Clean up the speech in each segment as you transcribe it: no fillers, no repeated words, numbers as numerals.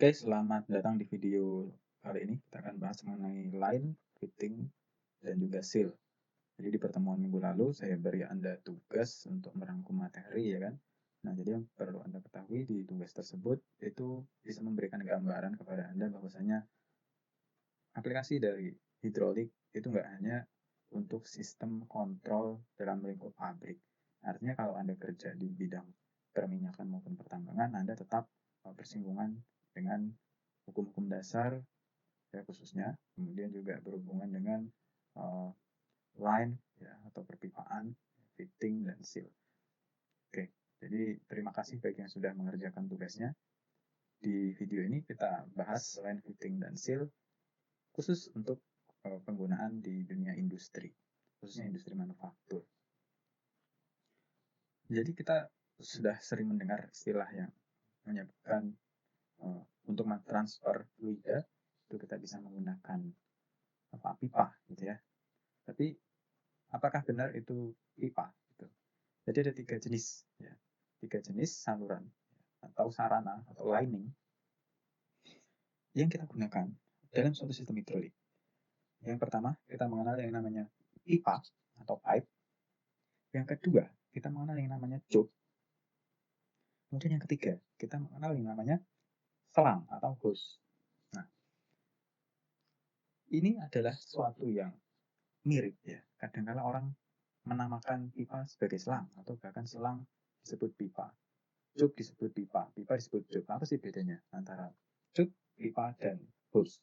Oke, selamat datang di video kali ini. Kita akan bahas mengenai line, fitting, dan juga seal. Jadi di pertemuan minggu lalu saya beri Anda tugas untuk merangkum materi, ya kan? Nah, jadi yang perlu Anda ketahui di tugas tersebut itu bisa memberikan gambaran kepada Anda bahwasanya aplikasi dari hidrolik itu nggak hanya untuk sistem kontrol dalam lingkup pabrik. Artinya kalau Anda kerja di bidang perminyakan maupun pertambangan, Anda tetap bersinggungan dengan hukum-hukum dasar ya khususnya, kemudian juga berhubungan dengan uh, line ya atau perpipaan, fitting dan seal. Oke, jadi terima kasih bagi yang sudah mengerjakan tugasnya. Di video ini kita bahas line, fitting dan seal khusus untuk penggunaan di dunia industri, khususnya industri manufaktur. Jadi kita sudah sering mendengar istilah yang menyebutkan untuk mentransfer fluida itu kita bisa menggunakan pipa gitu ya. Tapi apakah benar itu pipa? Gitu. Jadi ada tiga jenis, ya. Tiga jenis saluran atau sarana atau lining yang kita gunakan dalam suatu sistem hidrolik. Yang pertama kita mengenal yang namanya pipa atau pipe. Yang kedua kita mengenal yang namanya tube. Kemudian yang ketiga kita mengenal yang namanya selang atau hose. Nah, ini adalah sesuatu yang mirip ya. Kadang-kala orang menamakan pipa sebagai selang atau bahkan selang disebut pipa. Tube disebut pipa, pipa disebut tube. Apa sih bedanya antara tube, pipa, dan hose?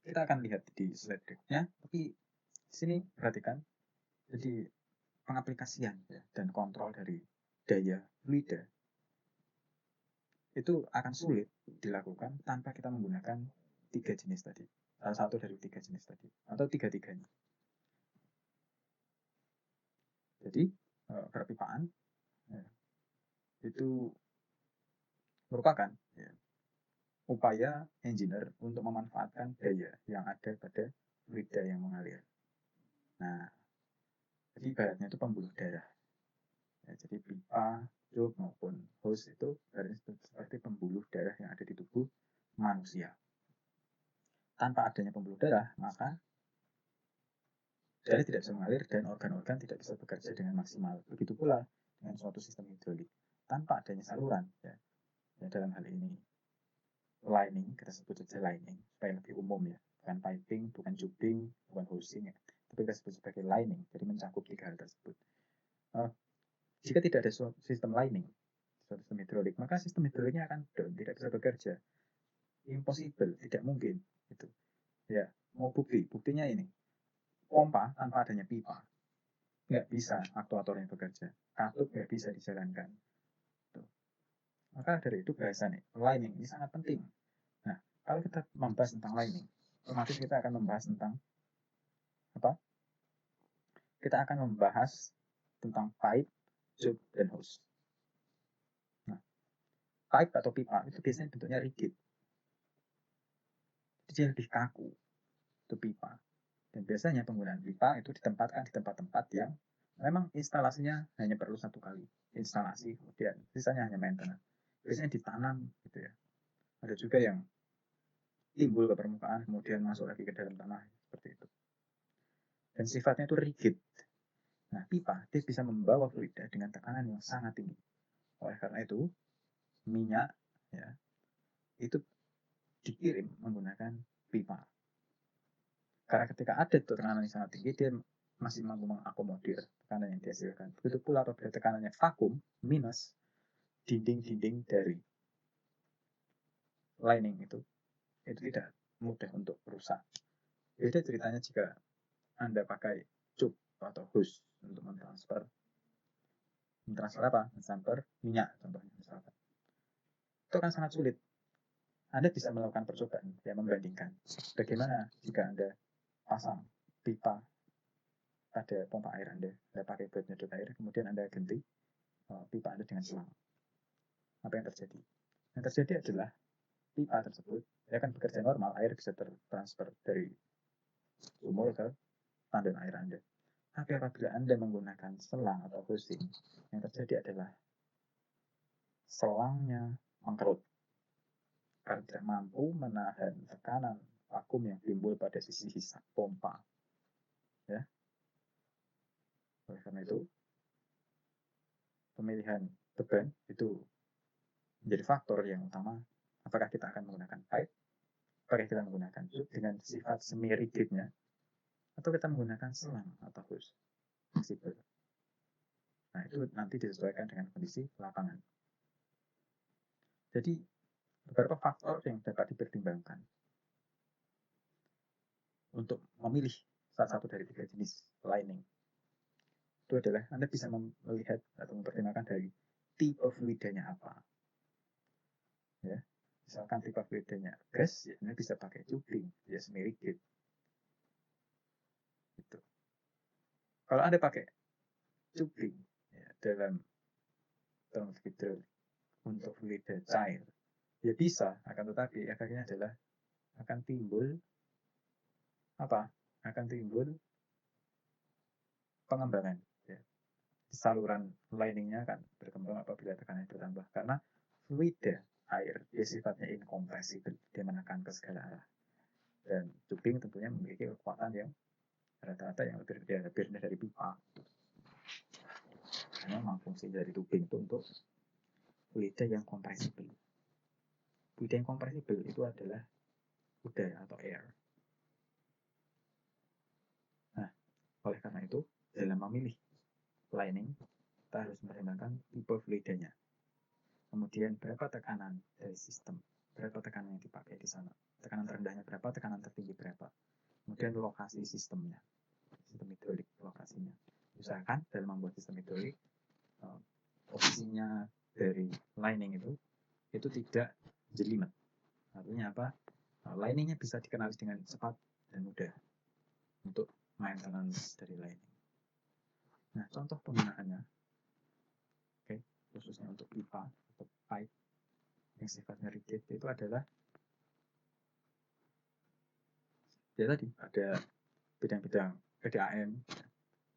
Kita akan lihat di slide berikutnya, tapi di sini perhatikan, jadi pengaplikasian ya, dan kontrol dari daya fluida itu akan sulit dilakukan tanpa kita menggunakan tiga jenis tadi. Salah satu dari tiga jenis tadi, atau tiga-tiganya. Jadi, perpipaan ya, itu merupakan ya, upaya engineer untuk memanfaatkan daya yang ada pada fluida yang mengalir. Nah, jadi ibaratnya itu pembuluh darah. Ya, jadi pipa, tube maupun hose itu seperti pembuluh darah yang ada di tubuh manusia. Tanpa adanya pembuluh darah, maka darah tidak bisa mengalir dan organ-organ tidak bisa bekerja dengan maksimal. Begitu pula dengan suatu sistem hidrolik. Tanpa adanya saluran, ya dalam hal ini lining, kita sebut saja lining, supaya lebih umum ya. Bukan piping, bukan tubing, bukan hosing ya. Tapi kita sebut sebagai lining, jadi mencakup tiga hal tersebut. Jika tidak ada sistem lining, sistem hidrolik, maka sistem hidroliknya akan down, tidak bisa bekerja. Impossible, tidak mungkin. Gitu. Ya, mau buktinya ini. Pompa tanpa adanya pipa, nggak bisa aktuatornya bekerja. Katup nggak bisa dijalankan. Tuh. Maka dari itu bahasa nih, lining ini sangat penting. Nah, kalau kita membahas tentang lining, otomatis kita akan membahas tentang apa? Kita akan membahas tentang pipe, tube, dan hose. Nah, pipe atau pipa itu biasanya bentuknya rigid. Dia lebih kaku. Itu pipa. Dan biasanya penggunaan pipa itu ditempatkan di tempat-tempat yang memang instalasinya hanya perlu satu kali instalasi, kemudian sisanya hanya maintenance. Biasanya ditanam gitu ya. Ada juga yang timbul ke permukaan, kemudian masuk lagi ke dalam tanah seperti itu. Dan sifatnya itu rigid. Nah, pipa dia bisa membawa fluida dengan tekanan yang sangat tinggi. Oleh karena itu, minyak ya itu dikirim menggunakan pipa. Karena ketika ada tekanan yang sangat tinggi, dia masih mampu mengakomodir tekanan yang dihasilkan. Begitu pula apabila tekanannya vakum, minus, dinding-dinding dari lining itu tidak mudah untuk rusak. Beda ceritanya jika Anda pakai tube atau hose untuk mentransfer apa? Mentransfer minyak contohnya misalkan. Itu akan sangat sulit. Anda bisa melakukan percobaan yang membandingkan bagaimana jika Anda pasang pipa pada pompa air Anda pakai buat nyedot air, kemudian Anda ganti pipa Anda dengan selang. Apa yang terjadi? Yang terjadi adalah pipa tersebut akan bekerja normal, air bisa tertransfer dari sumur ke tandon air Anda. Tapi apabila Anda menggunakan selang atau hosing, yang terjadi adalah selangnya mengkerut karena tidak mampu menahan tekanan vakum yang timbul pada sisi sisa pompa. Ya. Oleh karena itu, pemilihan beban itu menjadi faktor yang utama. Apakah kita akan menggunakan pipe, apakah kita menggunakan tube dengan sifat semi rigidnya, atau kita menggunakan selang atau hose fleksibel. Nah, itu nanti disesuaikan dengan kondisi lapangan. Jadi, beberapa faktor yang dapat dipertimbangkan untuk memilih salah satu dari 3 jenis lining. Itu adalah Anda bisa melihat atau mempertimbangkan dari tipe fluidanya apa. Ya, misalkan tipe fluidanya gas, ya Anda bisa pakai tubing, ya semi rigid. Gitu. Kalau Anda pakai tubing ya, dalam term hidrolik untuk fluid cair, ya bisa, akan tetapi efeknya adalah akan timbul apa? Akan timbul pengembangan. Ya. Saluran liningnya akan berkembang apabila tekanan bertambah karena fluid air dia sifatnya incompressible, dia menekan ke segala arah. Dan tubing tentunya memiliki kekuatan yang rata-rata yang lebih rendah dari pipa. Karena memang fungsi dari tubing itu untuk fluid yang compressible. Fluid yang compressible itu adalah udara atau air. Nah, oleh karena itu, dalam memilih lining, kita harus mempertimbangkan tipe fluidnya. Kemudian berapa tekanan dari sistem, berapa tekanan yang dipakai di sana, tekanan terendahnya berapa, tekanan tertinggi berapa. Kemudian lokasi sistemnya, sistem hidrolik lokasinya. Misalkan dalam membuat sistem hidrolik, posisinya dari lining itu tidak jelimet. Artinya apa? Liningnya bisa dikenali dengan cepat dan mudah untuk maintenance dari lining. Nah, contoh penggunaannya, khususnya untuk pipa atau pipe yang sifatnya rigid itu adalah ya tadi ada bidang-bidang PDAM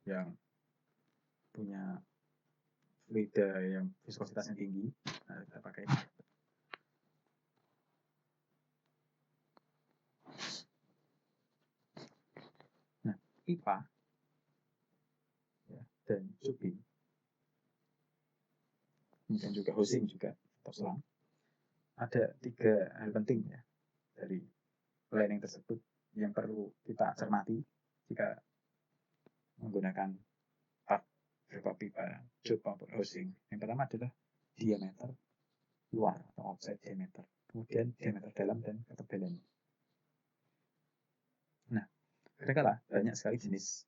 yang punya fluid yang viskositasnya tinggi. Nah, kita pakai nah, pipa ya, dan tubing dan juga hosing juga atau selang, ada 3 hal penting ya dari lining tersebut yang perlu kita cermati jika menggunakan berupa pipa, tube maupun hosing. Yang pertama adalah diameter luar atau outside diameter, kemudian diameter dalam dan ketebalannya. Nah, kadang-kala banyak sekali jenis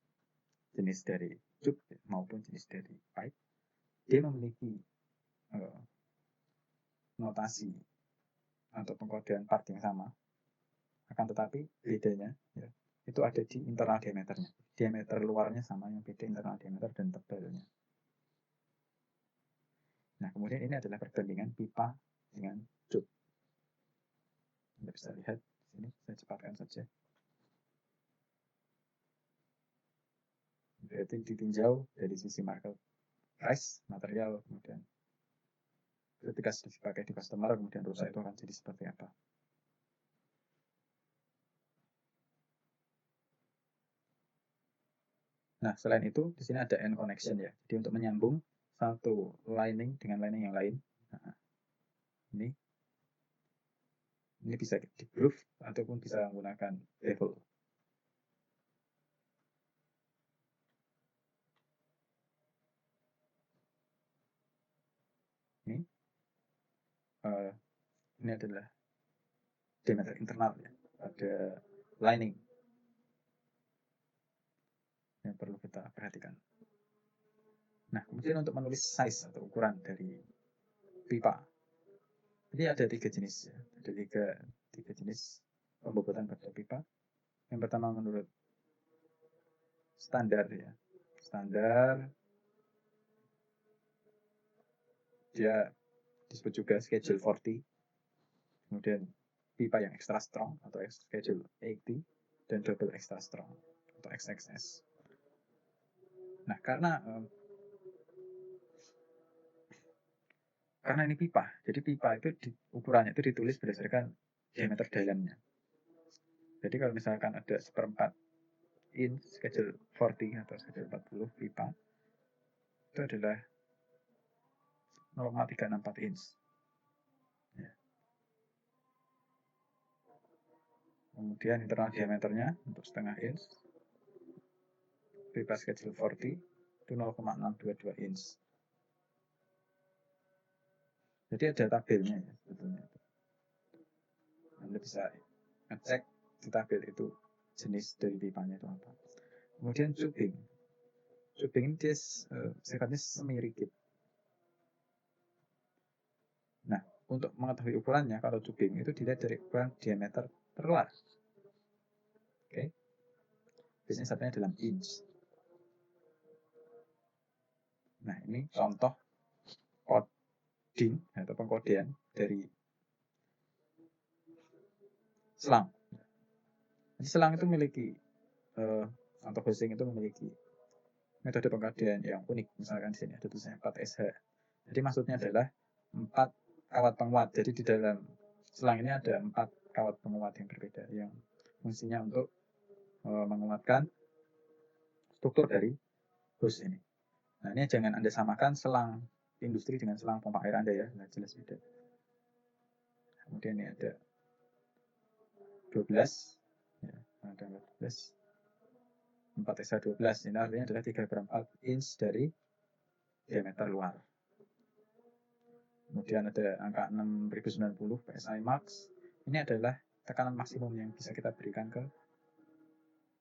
dari tube maupun jenis dari pipe, dia memiliki notasi atau pengkodean part yang sama, akan tetapi bedanya ya, itu ada di internal diameternya. Diameter luarnya sama, yang beda internal diameter dan tebalnya. Nah, kemudian ini adalah perbandingan pipa dengan tube. Anda bisa lihat di sini, saya cepatkan saja. Berarti ditinjau dari sisi market price, material, kemudian ketika sudah dipakai di customer, kemudian rusak itu akan jadi seperti apa. Nah, selain itu, di sini ada end connection ya. Jadi untuk menyambung satu lining dengan lining yang lain. Nah, ini bisa di groove ataupun bisa menggunakan bevel. Ini adalah diameter internal ya. Ada lining yang perlu kita perhatikan. Nah, kemudian untuk menulis size atau ukuran dari pipa, jadi ada 3 jenis ya. Ada tiga jenis pembobotan pada pipa. Yang pertama menurut standar ya. Standar dia disebut juga schedule 40. Kemudian pipa yang extra strong atau schedule 80 dan double extra strong atau XXS. Nah, karena karena ini pipa, jadi pipa itu ukurannya itu ditulis berdasarkan diameter dalamnya. Jadi kalau misalkan ada 1/4 inch schedule 40 atau schedule 40 pipa, itu adalah 0,364 inch. Ya. Kemudian internal diameternya untuk setengah inch, pipa schedule 40 itu 0,622 inch. Jadi ada tabelnya ya sebetulnya. Anda bisa ngecek di tabel itu jenis dari pipanya itu apa. Kemudian tubing. Tubing ini dia sifatnya semi rigid. Nah, untuk mengetahui ukurannya, kalau tubing itu dilihat dari ukuran diameter terluar. Oke. Biasanya satunya dalam inch. Nah, ini contoh coding atau pengkodean dari selang. Jadi selang itu memiliki contoh hosting itu memiliki metode pengkodean yang unik. Misalkan di sini ada tulisannya 4SH. Jadi maksudnya adalah 4 kawat penguat. Jadi di dalam selang ini ada 4 kawat penguat yang berbeda yang fungsinya untuk menguatkan struktur dari host ini. Nah, ini jangan Anda samakan selang industri dengan selang pompa air Anda ya. Nah, jelas beda. Kemudian ini ada 12. Ya, ada 12. 4SH12. Ini artinya adalah 3/4 inch dari diameter luar. Kemudian ada angka 6090 PSI max. Ini adalah tekanan maksimum yang bisa kita berikan ke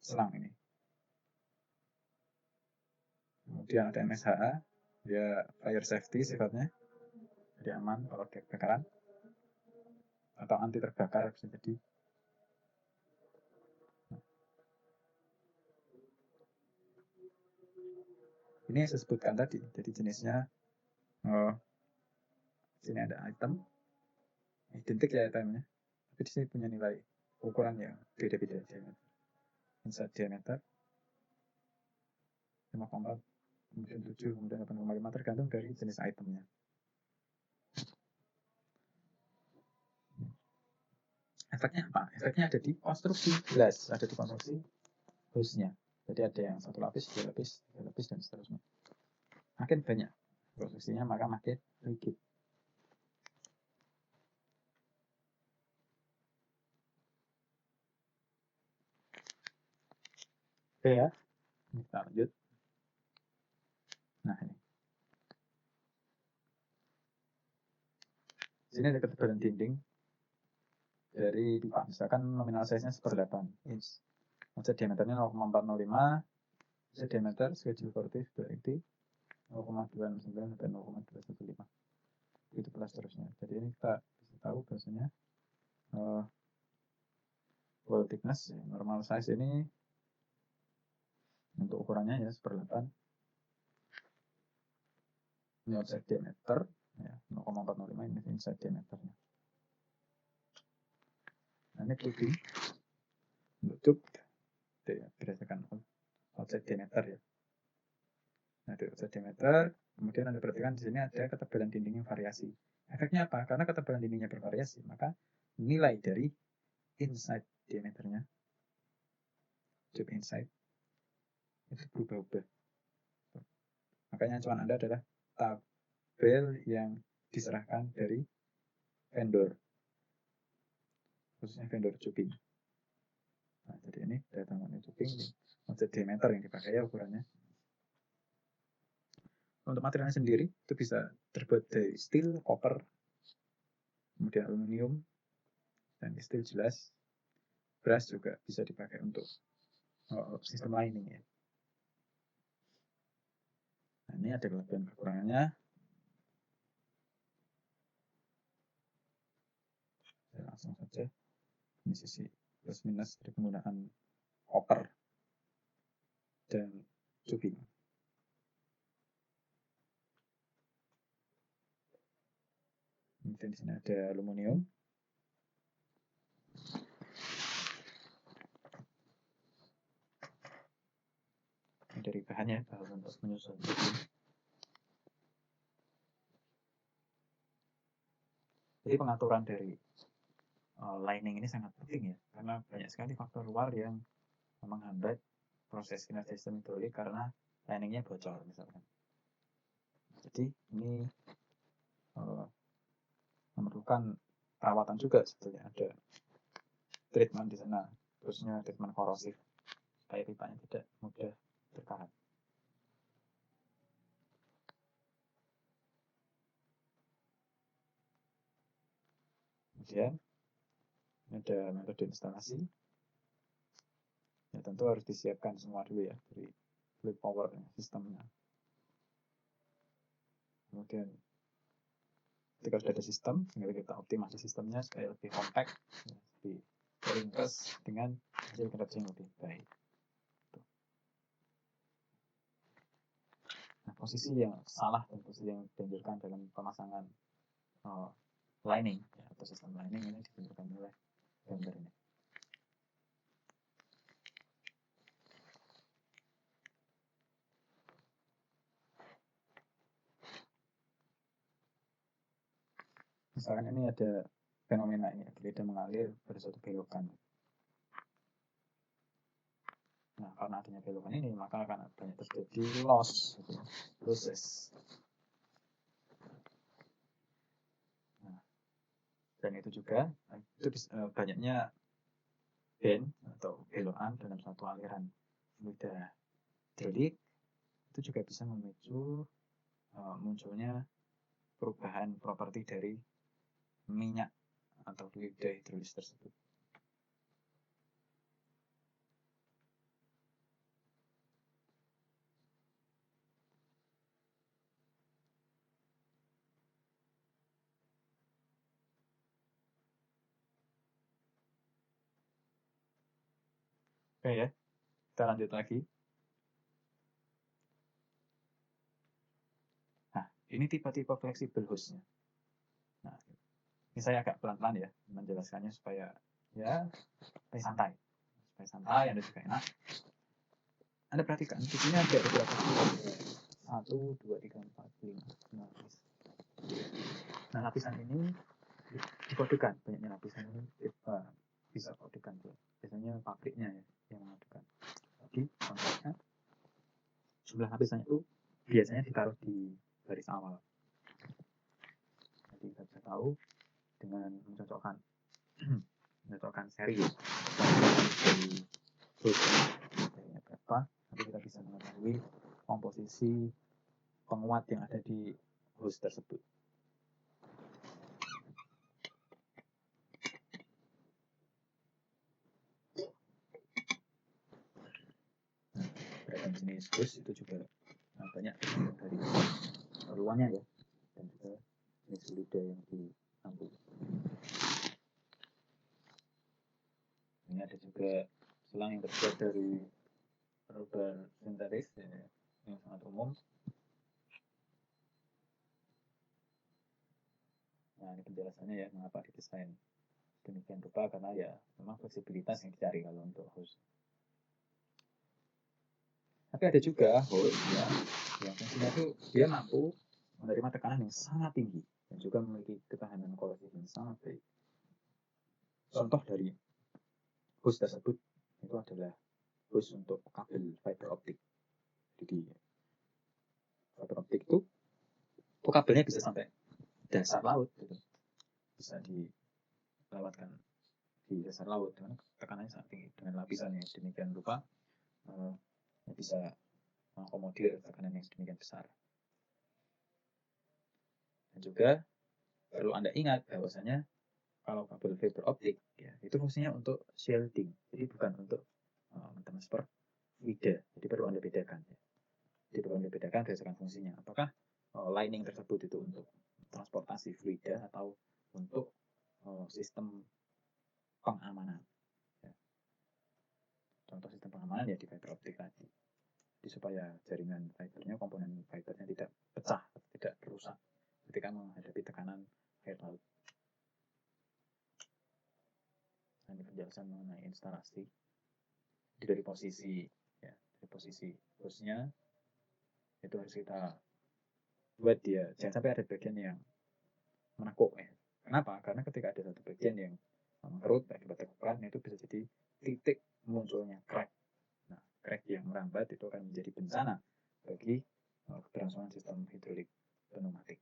selang ini. Kemudian ada MSHA, dia fire safety sifatnya, jadi aman kalau ada kebakaran atau anti terbakar bisa jadi. Ini yang saya sebutkan tadi, jadi jenisnya sini ada item, identik ya itemnya, tapi di sini punya nilai ukuran yang beda-beda diameter. Inside diameter 5,4, kemudian 7, kemudian 8,5 tergantung dari jenis itemnya. Efeknya apa? Efeknya ada di konstruksi gelas, ada di konstruksi hostnya. Jadi ada yang 1 lapis, 2 lapis, 3 lapis, dan seterusnya. Makin banyak konstruksinya, maka makin rigid. Oke ya, kita lanjut. Nah ini. Sini ada ketebalan dinding dari pipa. Misalkan nominal size-nya 1/8 inch. Maksud diameternya 0,405, diameter schedule 40 berarti 0,269 sampai 0,215. Itu plus seterusnya. Jadi ini kita bisa tahu bahasanya wall thickness normal size ini untuk ukurannya ya 1/8 ini outside diameter ya 0,405 ini inside diameternya. Nah ini tubing untuk tube berdasarkan outside diameter ya. Nah di outside diameter kemudian Anda perhatikan di sini ada ketebalan dinding yang variasi. Efeknya apa? Karena ketebalan dindingnya bervariasi maka nilai dari inside diameternya tube inside itu berubah-ubah. Makanya acuan Anda adalah tabel yang diserahkan dari vendor, khususnya vendor tubing. Nah, jadi ini data mengenai tubing, maksud diameter yang dipakai ya ukurannya. Untuk materialnya sendiri itu bisa terbuat dari steel, copper, kemudian aluminium, dan steel jelas. Brass juga bisa dipakai untuk sistem lining ya. Nah, ini ada kelebihan kekurangannya. Saya langsung saja. Ini sisi plus minus dari penggunaan copper dan tubing. Kemudian di sini ada aluminium. Ini dari bahannya, bahan untuk menyusun tubing. Jadi pengaturan dari lining ini sangat penting ya, karena banyak sekali faktor luar yang menghambat proses kinerja sistem hidrolik karena liningnya bocor misalkan. Jadi ini memerlukan perawatan juga sebetulnya, ada treatment di sana, khususnya treatment korosif supaya pipanya tidak mudah berkarat. Kemudian ada metode instalasi. Ya tentu harus disiapkan semua dulu ya dari fluid power sistemnya. Kemudian ketika sudah ada sistem, tinggal kita optimasi sistemnya supaya lebih compact, lebih ringkas dengan hasil kinerja yang lebih baik. Nah, posisi yang salah dan posisi yang dianjurkan dalam pemasangan lining ya, atau sistem lining ini ditunjukkan oleh gambar ini. Misalkan ini ada fenomena ini, fluid mengalir pada suatu belokan. Nah, karena adanya belokan ini, maka akan banyak terjadi loss, losses. Nah, dan itu juga itu banyaknya bend atau belokan dalam satu aliran fluida hidrolik itu juga bisa memicu munculnya perubahan properti dari minyak atau fluida hidrolis tersebut. Oke ya, kita lanjut lagi. Nah, ini tipe-tipe fleksibel hostnya. Nah, ini saya agak pelan-pelan ya menjelaskannya supaya ya santai. Supaya santai, Anda juga enak. Anda perhatikan, di sini ada beberapa lapis. 1, 2, 3, 4, 5, 6 lapis. Nah, lapisan ini dikodekan. Banyaknya lapisan ini bisa kodekan. Biasanya pabriknya ya yang mengadukan. Jadi contohnya jumlah lapisannya itu biasanya ditaruh di baris awal. Jadi kita bisa tahu dengan mencocokkan seri dari serinya berapa, nanti kita bisa mengetahui komposisi penguat yang ada di host tersebut. Beragam jenis host itu juga banyak dari keluarnya ya, dan juga jenis fluida yang ditampung. Ini ada juga selang yang terbuat dari rubber sintetis ya, yang sangat umum. Nah, ini penjelasannya ya mengapa didesain demikian rupa, karena ya memang fleksibilitas yang dicari kalau untuk host. Tapi ada juga host ya, yang fungsinya itu dia mampu menerima tekanan yang sangat tinggi dan juga memiliki ketahanan korosif yang sangat baik. Contoh dari host tersebut itu adalah host untuk kabel fiber optik. Jadi fiber optik itu kabelnya bisa sampai dasar laut, gitu. Bisa dilewatkan di dasar laut dengan tekanannya sangat tinggi, dengan lapisan yang sedemikian rupa bisa mengakomodir tekanan yang sedemikian besar. Dan juga perlu Anda ingat bahwasanya kalau kabel fiber optik ya, itu fungsinya untuk shielding, jadi bukan untuk mentransfer fluida. Jadi perlu Anda bedakan ya. Jadi perlu Anda bedakan berdasarkan fungsinya. Apakah lining tersebut itu untuk transportasi fluida atau untuk sistem pengamanan. Ya. Contoh sistem pengamanan ya di fiber optik tadi. Jadi supaya jaringan fibernya, komponen fibernya tidak pecah, tidak rusak ketika menghadapi tekanan air laut. Ini penjelasan mengenai instalasi. Jadi dari posisi hostnya itu harus kita buat dia, jangan sampai ada bagian yang menekuk ya. Kenapa? Karena ketika ada satu bagian yang mengerut, akibat tekukan, itu bisa jadi titik munculnya crack. Nah, crack yang merambat itu akan menjadi bencana bagi keberlangsungan sistem hidrolik pneumatik.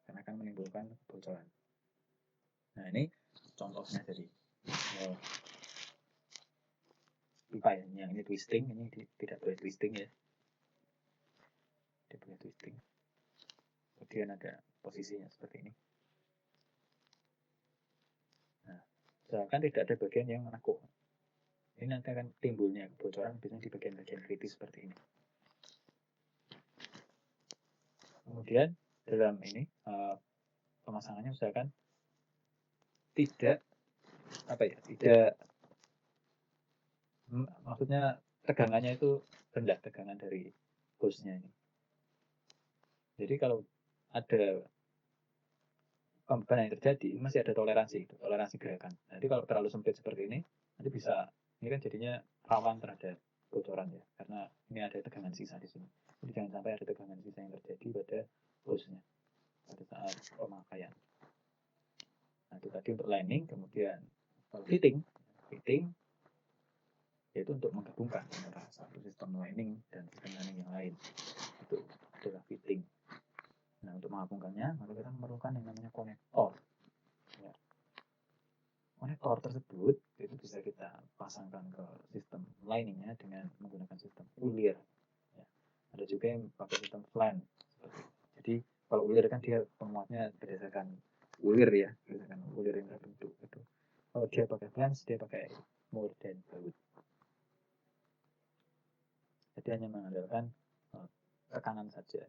Karena akan menimbulkan kebocoran. Nah, ini contohnya dari pipa ya. Yang ini twisting, ini tidak boleh twisting ya. Tidak boleh twisting. Kemudian ada posisinya seperti ini. Nah, misalkan tidak ada bagian yang menekuk. Ini nanti akan timbulnya kebocoran biasanya di bagian-bagian kritis seperti ini. Kemudian dalam ini pemasangannya misalkan tidak maksudnya tegangannya itu rendah, tegangan dari hostnya ini. Jadi kalau ada pembebanan yang terjadi, masih ada toleransi gerakan. Nanti kalau terlalu sempit seperti ini, nanti bisa, ini kan jadinya rawan terhadap bocoran ya, karena ini ada tegangan sisa di sini. Jadi jangan sampai ada tegangan sisa yang terjadi pada hostnya pada saat pemakaian. Nah itu tadi untuk lining, kemudian fitting yaitu untuk menggabungkan antara satu sistem lining dan sistem lining yang lain. Itu adalah fitting. Nah untuk menggabungkannya, maka kita memerlukan yang namanya konektor. Ya. Konektor tersebut itu bisa kita pasangkan ke sistem liningnya dengan menggunakan sistem ulir. Ya. Ada juga yang pakai sistem flange. Jadi kalau ulir kan dia penguatnya berdasarkan ulir ya, berdasarkan ulir yang terbentuk itu. Kalau dia pakai flange, dia pakai more than baut. Jadi hanya mengandalkan tekanan saja.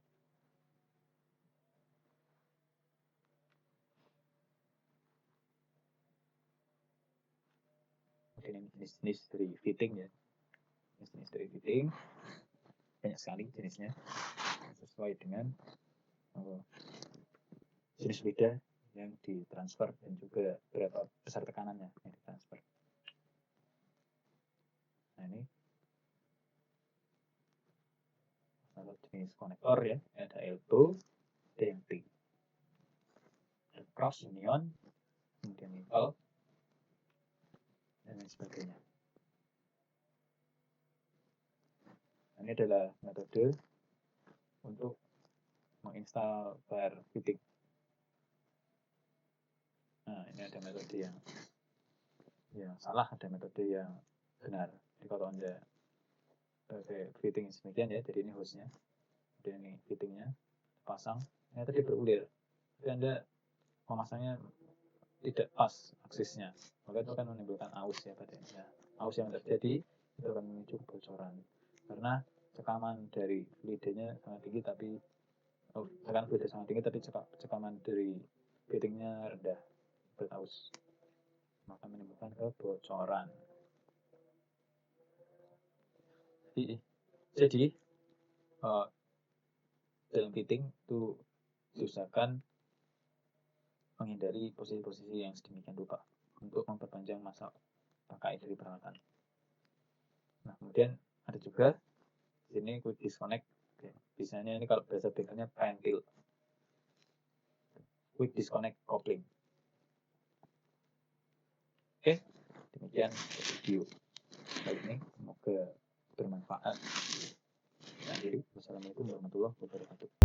Mungkin ini jenis-jenis dari fitting ya. Jenis dari fitting banyak sekali jenisnya sesuai dengan jenis lidah yang ditransfer dan juga berapa besar tekanannya yang ditransfer. Nah ini kalau jenis konektor ya, ada elbow, ada yang T, ada cross union, kemudian nickel, dan lain sebagainya. Nah, ini adalah metode untuk menginstal bar fitting. Nah ini ada metode yang salah, ada metode yang benar. Jadi kalau Anda pakai fitting demikian ya, jadi ini hostnya, kemudian ini fittingnya pasang, ternyata dia berulir, tapi Anda memasangnya tidak pas aksisnya, maka itu akan menimbulkan aus ya padanya. Aus yang terjadi itu akan memicu kebocoran karena cekaman dari fluidnya sangat tinggi, tapi tekanan fluid sangat tinggi, tapi cekaman dari fittingnya rendah, beraus, maka menimbulkan kebocoran. Jadi dalam fitting itu diusahakan menghindari posisi-posisi yang sedemikian rupa untuk memperpanjang masa pakai dari peralatan. Nah kemudian ada juga di sini quick disconnect. Biasanya ini kalau bahasa bengkelnya pentil, quick disconnect coupling. Oke, demikian video kali ini, semoga bermanfaat. Wassalamualaikum warahmatullahi wabarakatuh.